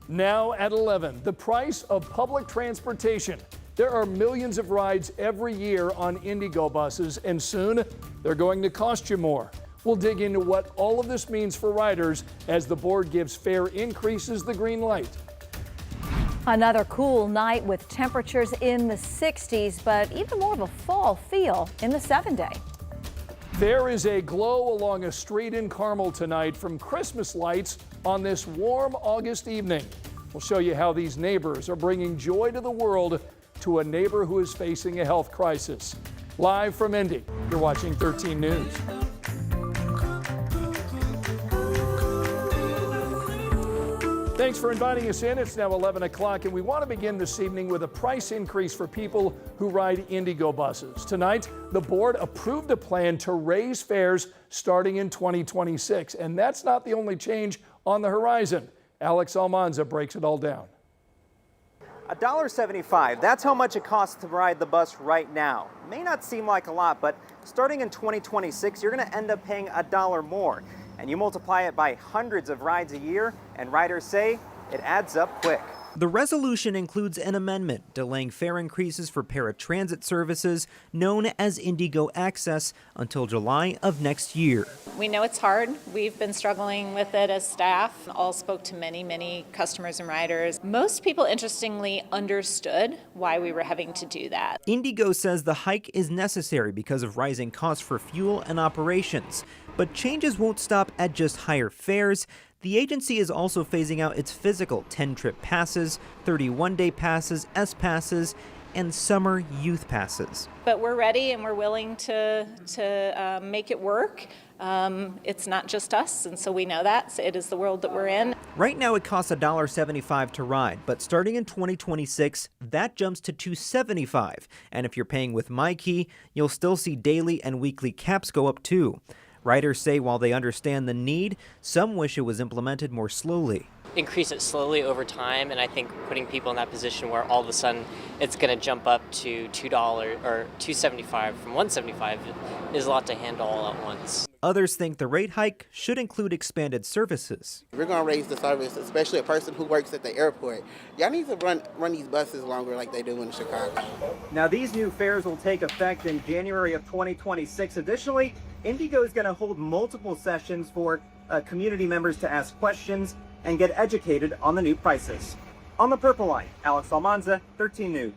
Now at 11, the price of public transportation. There are millions of rides every year on Indigo buses, and soon they're going to cost you more. We'll dig into what all of this means for riders as the board gives fare increases the green light. Another cool night with temperatures in the 60s, but even more of a fall feel in the 7-day. There is a glow along a street in Carmel tonight from Christmas lights on this warm August evening. We'll show you how these neighbors are bringing joy to the world to a neighbor who is facing a health crisis. Live from Indy, you're watching 13 News. Thanks for inviting us in. It's now 11 o'clock, and we want to begin this evening with a price increase for people who ride Indigo buses. Tonight, the board approved a plan to raise fares starting in 2026, and that's not the only change on the horizon. Alex Almanza breaks it all down. $1.75, that's how much it costs to ride the bus right now. May not seem like a lot, but starting in 2026, you're going to end up paying $1 more. And you multiply it by hundreds of rides a year, and riders say it adds up quick. The resolution includes an amendment delaying fare increases for paratransit services known as Indigo Access until July of next year. We know it's hard. We've been struggling with it as staff. All spoke to many customers and riders. Most people, interestingly, understood why we were having to do that. Indigo says the hike is necessary because of rising costs for fuel and operations. But changes won't stop at just higher fares. The agency is also phasing out its physical 10-trip passes, 31-day passes, S-passes, and summer youth passes. But we're ready and we're willing to make it work. It's not just us, and so we know that. So it is the world that we're in. Right now it costs $1.75 to ride, but starting in 2026, that jumps to $2.75. And if you're paying with MyKey, you'll still see daily and weekly caps go up too. Riders say while they understand the need, some wish it was implemented more slowly. Increase it slowly over time, and I think putting people in that position where all of a sudden it's going to jump up to $2 or $2.75 from $1.75 is a lot to handle all at once. Others think the rate hike should include expanded services. We're going to raise the service, especially a person who works at the airport. Y'all need to run these buses longer like they do in Chicago. Now, these new fares will take effect in January of 2026. Additionally, Indigo is going to hold multiple sessions for community members to ask questions and get educated on the new prices. On the Purple Line, Alex Almanza, 13 News.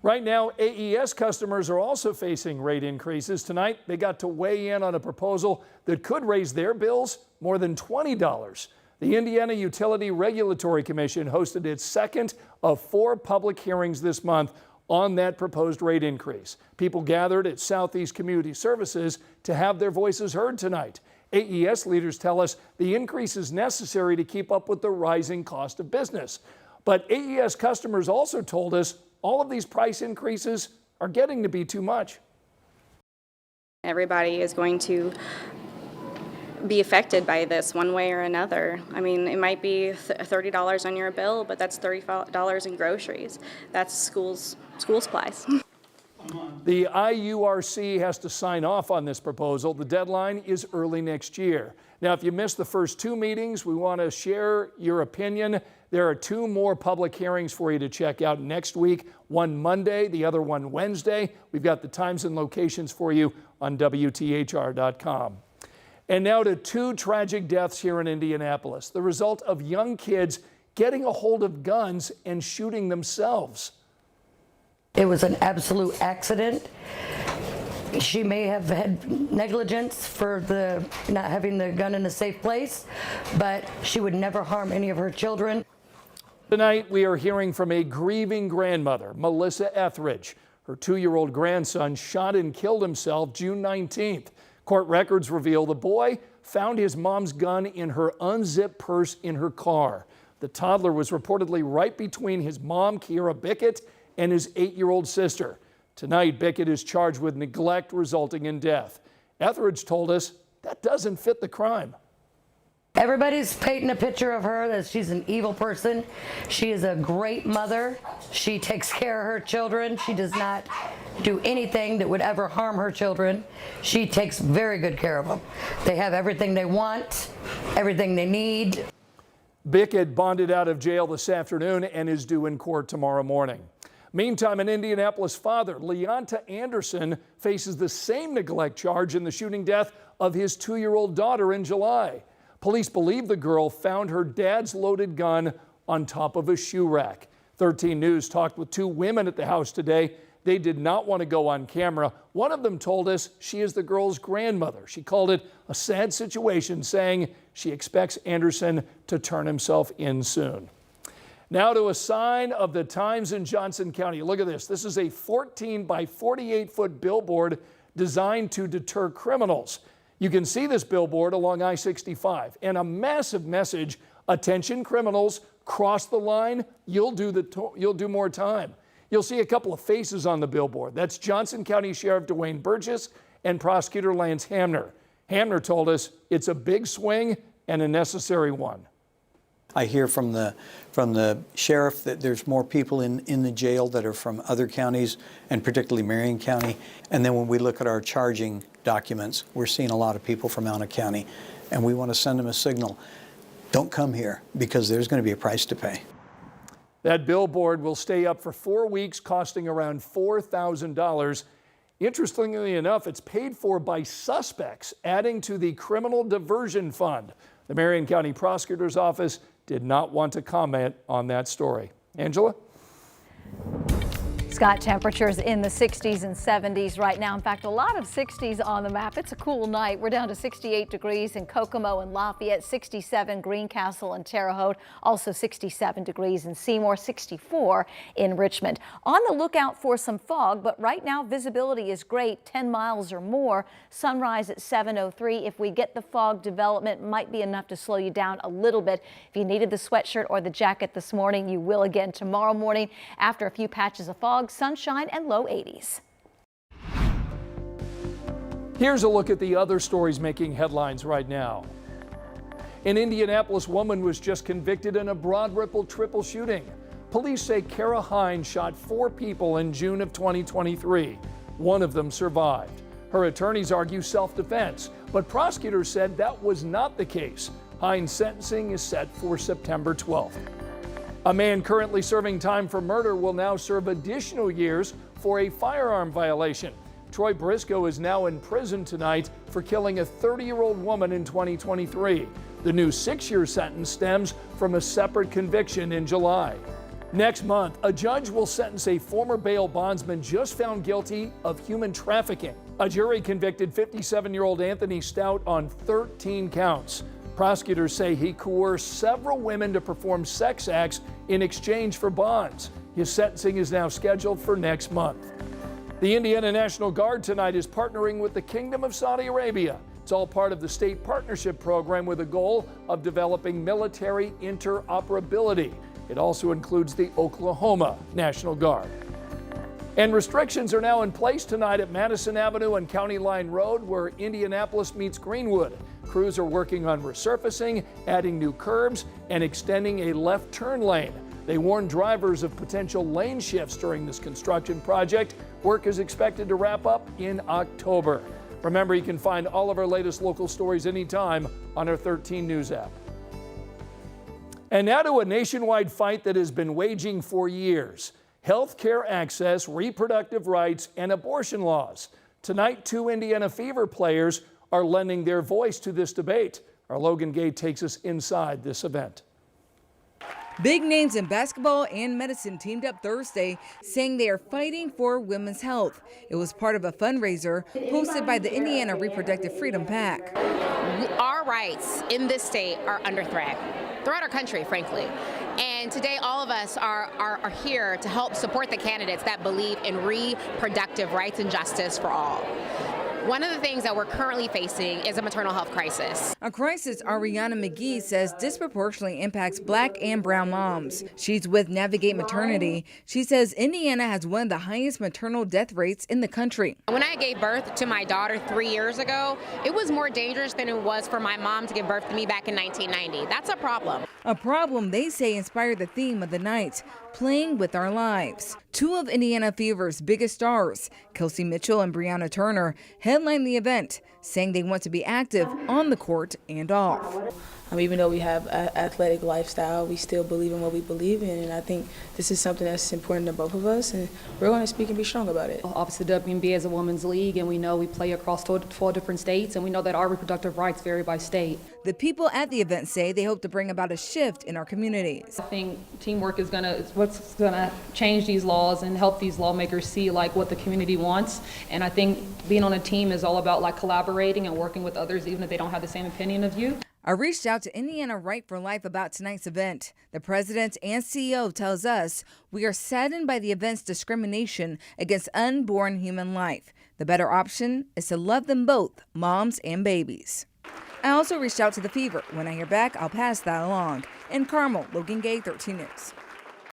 Right now, AES customers are also facing rate increases. Tonight, they got to weigh in on a proposal that could raise their bills more than $20. The Indiana Utility Regulatory Commission hosted its second of 4 public hearings this month on that proposed rate increase. People gathered at Southeast Community Services to have their voices heard tonight. AES leaders tell us the increase is necessary to keep up with the rising cost of business. But AES customers also told us all of these price increases are getting to be too much. Everybody is going to be affected by this one way or another. I mean, it might be $30 on your bill, but that's $30 in groceries. That's school supplies. The IURC has to sign off on this proposal. The deadline is early next year. Now, if you missed the first 2 meetings, we want to share your opinion. There are 2 more public hearings for you to check out next week, one Monday, the other one Wednesday. We've got the times and locations for you on WTHR.com. And now to 2 tragic deaths here in Indianapolis, the result of young kids getting a hold of guns and shooting themselves. It was an absolute accident. She may have had negligence for the not having the gun in a safe place, but she would never harm any of her children. Tonight, we are hearing from a grieving grandmother, Melissa Etheridge. Her 2-year-old grandson shot and killed himself June 19th. Court records reveal the boy found his mom's gun in her unzipped purse in her car. The toddler was reportedly right between his mom, Kiera Bickett, and his 8-year-old sister. Tonight, Bickett is charged with neglect resulting in death. Etheridge told us that doesn't fit the crime. Everybody's painting a picture of her that she's an evil person. She is a great mother. She takes care of her children. She does not do anything that would ever harm her children. She takes very good care of them. They have everything they want, everything they need. Bickett bonded out of jail this afternoon and is due in court tomorrow morning. Meantime, an Indianapolis father, Leonta Anderson, faces the same neglect charge in the shooting death of his 2-year-old daughter in July. Police believe the girl found her dad's loaded gun on top of a shoe rack. 13 News talked with 2 women at the house today. They did not want to go on camera. One of them told us she is the girl's grandmother. She called it a sad situation, saying she expects Anderson to turn himself in soon. Now to a sign of the times in Johnson County. Look at this. This is a 14 by 48-foot billboard designed to deter criminals. You can see this billboard along I-65 and a massive message: attention criminals, cross the line, you'll do more time. You'll see a couple of faces on the billboard. That's Johnson County Sheriff Dwayne Burgess and Prosecutor Lance Hamner. Hamner told us it's a big swing and a necessary one. I hear from the sheriff that there's more people in the jail that are from other counties, and particularly Marion County. And then when we look at our charging documents, we're seeing a lot of people from Allen County, and we want to send them a signal. Don't come here, because there's going to be a price to pay. That billboard will stay up for 4 weeks, costing around $4,000. Interestingly enough, it's paid for by suspects, adding to the criminal diversion fund. The Marion County Prosecutor's Office did not want to comment on that story. Angela? Scott, temperatures in the 60s and 70s right now. In fact, a lot of 60s on the map. It's a cool night. We're down to 68 degrees in Kokomo and Lafayette, 67 Greencastle and Terre Haute, also 67 degrees in Seymour, 64 in Richmond. On the lookout for some fog, but right now visibility is great, 10 miles or more. Sunrise at 7:03. If we get the fog development, might be enough to slow you down a little bit. If you needed the sweatshirt or the jacket this morning, you will again tomorrow morning after a few patches of fog. Sunshine and low 80s. Here's a look at the other stories making headlines right now. An Indianapolis woman was just convicted in a Broad Ripple triple shooting. Police say Kara Hines shot 4 people in June of 2023. One of them survived. Her attorneys argue self-defense, but prosecutors said that was not the case. Hines' sentencing is set for September 12th. A man currently serving time for murder will now serve additional years for a firearm violation. Troy Briscoe is now in prison tonight for killing a 30-year-old woman in 2023. The new 6-year sentence stems from a separate conviction in July. Next month, a judge will sentence a former bail bondsman just found guilty of human trafficking. A jury convicted 57-year-old Anthony Stout on 13 counts. Prosecutors say he coerced several women to perform sex acts in exchange for bonds. His sentencing is now scheduled for next month. The Indiana National Guard tonight is partnering with the Kingdom of Saudi Arabia. It's all part of the state partnership program with a goal of developing military interoperability. It also includes the Oklahoma National Guard. And restrictions are now in place tonight at Madison Avenue and County Line Road, where Indianapolis meets Greenwood. Crews are working on resurfacing, adding new curbs, and extending a left turn lane. They warn drivers of potential lane shifts during this construction project. Work is expected to wrap up in October. Remember, you can find all of our latest local stories anytime on our 13 News app. And now to a nationwide fight that has been waging for years: health care access, reproductive rights, and abortion laws. Tonight, 2 Indiana Fever players are lending their voice to this debate. Our Logan Gay takes us inside this event. Big names in basketball and medicine teamed up Thursday, saying they are fighting for women's health. It was part of a fundraiser hosted by the Indiana Reproductive Freedom PAC. Our rights in this state are under threat, throughout our country, frankly. And today, all of us are here to help support the candidates that believe in reproductive rights and justice for all. One of the things that we're currently facing is a maternal health crisis. A crisis Ariana McGee says disproportionately impacts Black and brown moms. She's with Navigate Maternity. She says Indiana has one of the highest maternal death rates in the country. When I gave birth to my daughter 3 years ago, it was more dangerous than it was for my mom to give birth to me back in 1990. That's a problem. A problem they say inspired the theme of the night: playing with our lives. 2 of Indiana Fever's biggest stars, Kelsey Mitchell and Brianna Turner, headlined the event, saying they want to be active on the court and off. Even though we have an athletic lifestyle, we still believe in what we believe in, and I think this is something that's important to both of us, and we're going to speak and be strong about it. Obviously, the WNBA is a women's league, and we know we play across 4 different states, and we know that our reproductive rights vary by state. The people at the event say they hope to bring about a shift in our communities. I think teamwork is what's gonna change these laws and help these lawmakers see like what the community wants. And I think being on a team is all about like collaborating and working with others, even if they don't have the same opinion of you. I reached out to Indiana Right for Life about tonight's event. The president and CEO tells us we are saddened by the event's discrimination against unborn human life. The better option is to love them both, moms and babies. I also reached out to the Fever. When I hear back, I'll pass that along. In Carmel, Logan Gay, 13 News.